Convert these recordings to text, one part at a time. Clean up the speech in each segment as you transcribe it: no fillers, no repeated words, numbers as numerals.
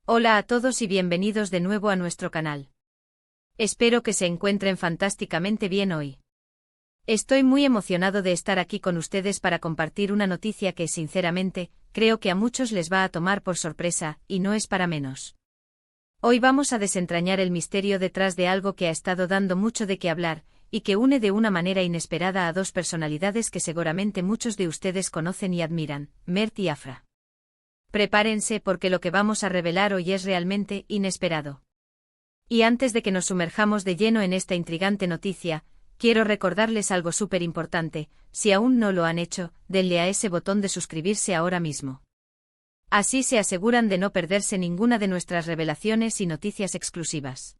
Hola a todos y bienvenidos de nuevo a nuestro canal. Espero que se encuentren fantásticamente bien hoy. Estoy muy emocionado de estar aquí con ustedes para compartir una noticia que, sinceramente, creo que a muchos les va a tomar por sorpresa, y no es para menos. Hoy vamos a desentrañar el misterio detrás de algo que ha estado dando mucho de qué hablar, y que une de una manera inesperada a dos personalidades que seguramente muchos de ustedes conocen y admiran, Mert y Afra. Prepárense porque lo que vamos a revelar hoy es realmente inesperado. Y antes de que nos sumerjamos de lleno en esta intrigante noticia, quiero recordarles algo súper importante: si aún no lo han hecho, denle a ese botón de suscribirse ahora mismo. Así se aseguran de no perderse ninguna de nuestras revelaciones y noticias exclusivas.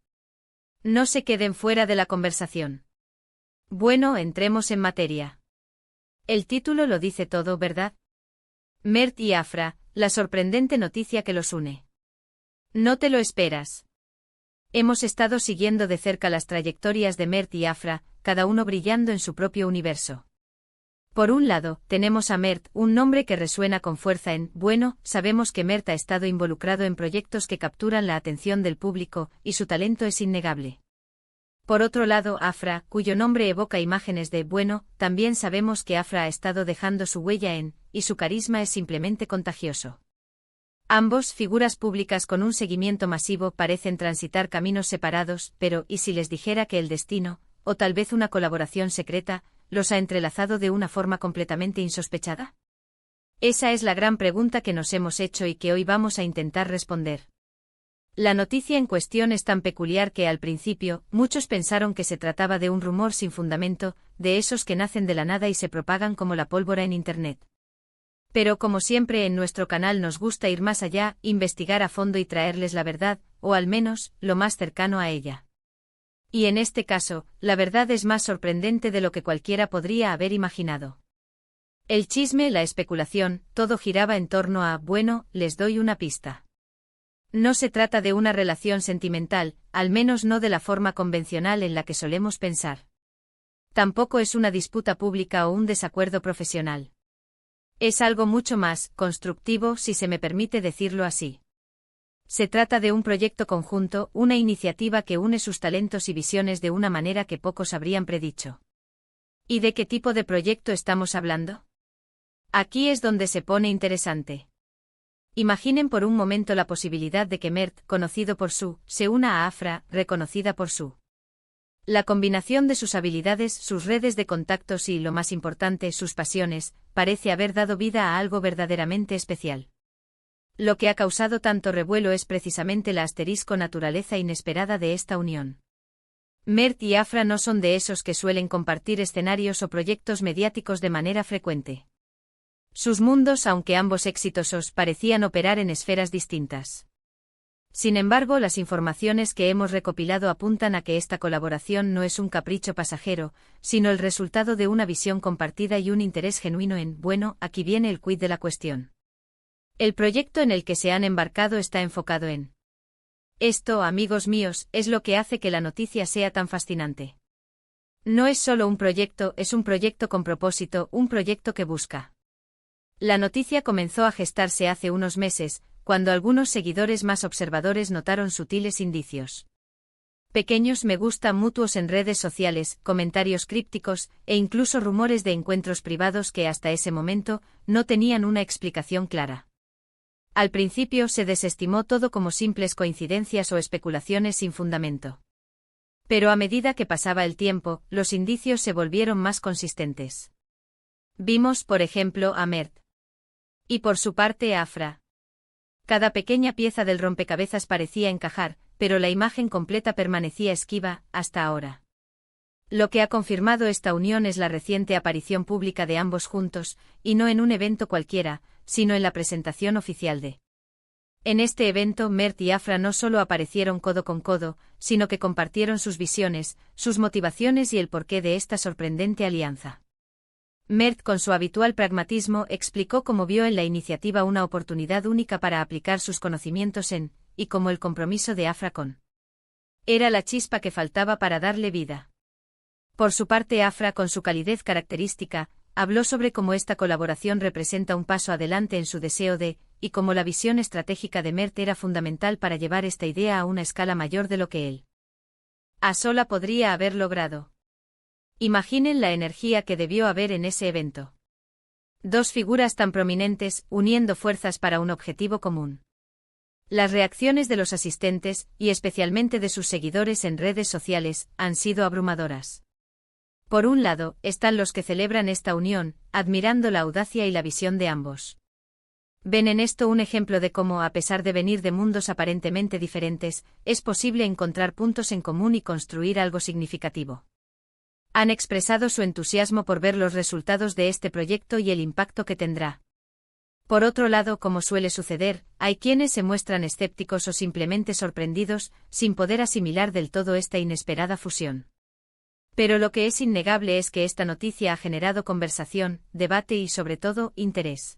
No se queden fuera de la conversación. Bueno, entremos en materia. El título lo dice todo, ¿verdad? Mert y Afra, la sorprendente noticia que los une. No te lo esperas. Hemos estado siguiendo de cerca las trayectorias de Mert y Afra, cada uno brillando en su propio universo. Por un lado, tenemos a Mert, un nombre que resuena con fuerza sabemos que Mert ha estado involucrado en proyectos que capturan la atención del público, y su talento es innegable. Por otro lado, Afra, cuyo nombre evoca imágenes de también sabemos que Afra ha estado dejando su huella y su carisma es simplemente contagioso. Ambos, figuras públicas con un seguimiento masivo, parecen transitar caminos separados, pero ¿y si les dijera que el destino, o tal vez una colaboración secreta, los ha entrelazado de una forma completamente insospechada? Esa es la gran pregunta que nos hemos hecho y que hoy vamos a intentar responder. La noticia en cuestión es tan peculiar que al principio, muchos pensaron que se trataba de un rumor sin fundamento, de esos que nacen de la nada y se propagan como la pólvora en Internet. Pero como siempre en nuestro canal nos gusta ir más allá, investigar a fondo y traerles la verdad, o al menos, lo más cercano a ella. Y en este caso, la verdad es más sorprendente de lo que cualquiera podría haber imaginado. El chisme, la especulación, todo giraba en torno a, les doy una pista. No se trata de una relación sentimental, al menos no de la forma convencional en la que solemos pensar. Tampoco es una disputa pública o un desacuerdo profesional. Es algo mucho más constructivo, si se me permite decirlo así. Se trata de un proyecto conjunto, una iniciativa que une sus talentos y visiones de una manera que pocos habrían predicho. ¿Y de qué tipo de proyecto estamos hablando? Aquí es donde se pone interesante. Imaginen por un momento la posibilidad de que Mert, conocido por su, se una a Afra, reconocida por su. La combinación de sus habilidades, sus redes de contactos y, lo más importante, sus pasiones, parece haber dado vida a algo verdaderamente especial. Lo que ha causado tanto revuelo es precisamente la asterisco naturaleza inesperada de esta unión. Mert y Afra no son de esos que suelen compartir escenarios o proyectos mediáticos de manera frecuente. Sus mundos, aunque ambos exitosos, parecían operar en esferas distintas. Sin embargo, las informaciones que hemos recopilado apuntan a que esta colaboración no es un capricho pasajero, sino el resultado de una visión compartida y un interés genuino en, aquí viene el quid de la cuestión. El proyecto en el que se han embarcado está enfocado en. Esto, amigos míos, es lo que hace que la noticia sea tan fascinante. No es solo un proyecto, es un proyecto con propósito, un proyecto que busca. La noticia comenzó a gestarse hace unos meses, cuando algunos seguidores más observadores notaron sutiles indicios. Pequeños me gusta mutuos en redes sociales, comentarios crípticos, e incluso rumores de encuentros privados que hasta ese momento no tenían una explicación clara. Al principio se desestimó todo como simples coincidencias o especulaciones sin fundamento. Pero a medida que pasaba el tiempo, los indicios se volvieron más consistentes. Vimos, por ejemplo, a Mert. Y por su parte a Afra. Cada pequeña pieza del rompecabezas parecía encajar, pero la imagen completa permanecía esquiva, hasta ahora. Lo que ha confirmado esta unión es la reciente aparición pública de ambos juntos, y no en un evento cualquiera, sino en la presentación oficial de. En este evento, Mert y Afra no solo aparecieron codo con codo, sino que compartieron sus visiones, sus motivaciones y el porqué de esta sorprendente alianza. Mert, con su habitual pragmatismo, explicó cómo vio en la iniciativa una oportunidad única para aplicar sus conocimientos y como el compromiso de Afra con. Era la chispa que faltaba para darle vida. Por su parte, Afra, con su calidez característica, habló sobre cómo esta colaboración representa un paso adelante en su deseo de y cómo la visión estratégica de Mert era fundamental para llevar esta idea a una escala mayor de lo que él a sola podría haber logrado. Imaginen la energía que debió haber en ese evento. Dos figuras tan prominentes, uniendo fuerzas para un objetivo común. Las reacciones de los asistentes, y especialmente de sus seguidores en redes sociales, han sido abrumadoras. Por un lado, están los que celebran esta unión, admirando la audacia y la visión de ambos. Ven en esto un ejemplo de cómo, a pesar de venir de mundos aparentemente diferentes, es posible encontrar puntos en común y construir algo significativo. Han expresado su entusiasmo por ver los resultados de este proyecto y el impacto que tendrá. Por otro lado, como suele suceder, hay quienes se muestran escépticos o simplemente sorprendidos, sin poder asimilar del todo esta inesperada fusión. Pero lo que es innegable es que esta noticia ha generado conversación, debate y sobre todo, interés.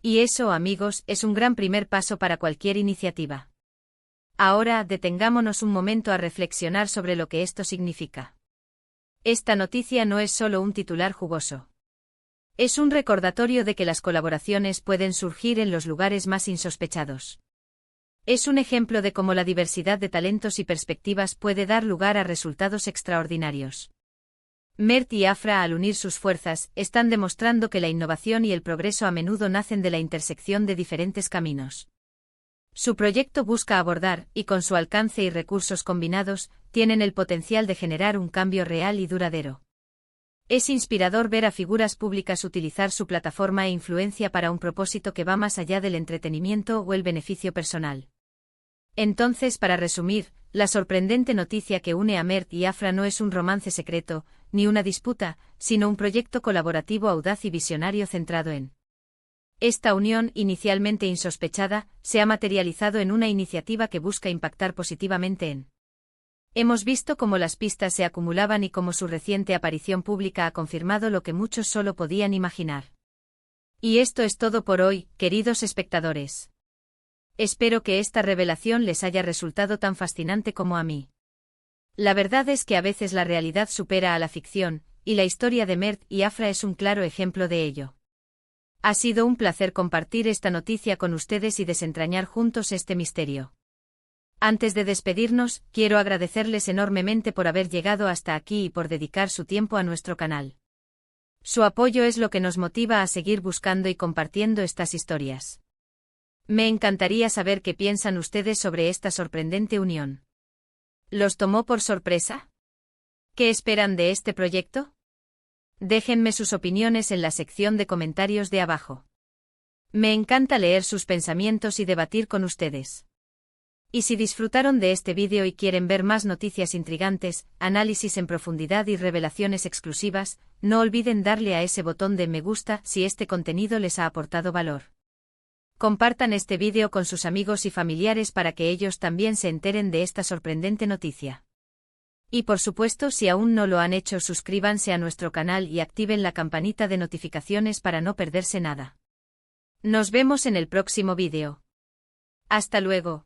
Y eso, amigos, es un gran primer paso para cualquier iniciativa. Ahora, detengámonos un momento a reflexionar sobre lo que esto significa. Esta noticia no es solo un titular jugoso. Es un recordatorio de que las colaboraciones pueden surgir en los lugares más insospechados. Es un ejemplo de cómo la diversidad de talentos y perspectivas puede dar lugar a resultados extraordinarios. Mert y Afra, al unir sus fuerzas, están demostrando que la innovación y el progreso a menudo nacen de la intersección de diferentes caminos. Su proyecto busca abordar, y con su alcance y recursos combinados, tienen el potencial de generar un cambio real y duradero. Es inspirador ver a figuras públicas utilizar su plataforma e influencia para un propósito que va más allá del entretenimiento o el beneficio personal. Entonces, para resumir, la sorprendente noticia que une a Mert y Afra no es un romance secreto, ni una disputa, sino un proyecto colaborativo audaz y visionario centrado en. Esta unión, inicialmente insospechada, se ha materializado en una iniciativa que busca impactar positivamente en. Hemos visto cómo las pistas se acumulaban y cómo su reciente aparición pública ha confirmado lo que muchos solo podían imaginar. Y esto es todo por hoy, queridos espectadores. Espero que esta revelación les haya resultado tan fascinante como a mí. La verdad es que a veces la realidad supera a la ficción, y la historia de Mert y Afra es un claro ejemplo de ello. Ha sido un placer compartir esta noticia con ustedes y desentrañar juntos este misterio. Antes de despedirnos, quiero agradecerles enormemente por haber llegado hasta aquí y por dedicar su tiempo a nuestro canal. Su apoyo es lo que nos motiva a seguir buscando y compartiendo estas historias. Me encantaría saber qué piensan ustedes sobre esta sorprendente unión. ¿Los tomó por sorpresa? ¿Qué esperan de este proyecto? Déjenme sus opiniones en la sección de comentarios de abajo. Me encanta leer sus pensamientos y debatir con ustedes. Y si disfrutaron de este vídeo y quieren ver más noticias intrigantes, análisis en profundidad y revelaciones exclusivas, no olviden darle a ese botón de me gusta si este contenido les ha aportado valor. Compartan este vídeo con sus amigos y familiares para que ellos también se enteren de esta sorprendente noticia. Y por supuesto, si aún no lo han hecho, suscríbanse a nuestro canal y activen la campanita de notificaciones para no perderse nada. Nos vemos en el próximo vídeo. Hasta luego.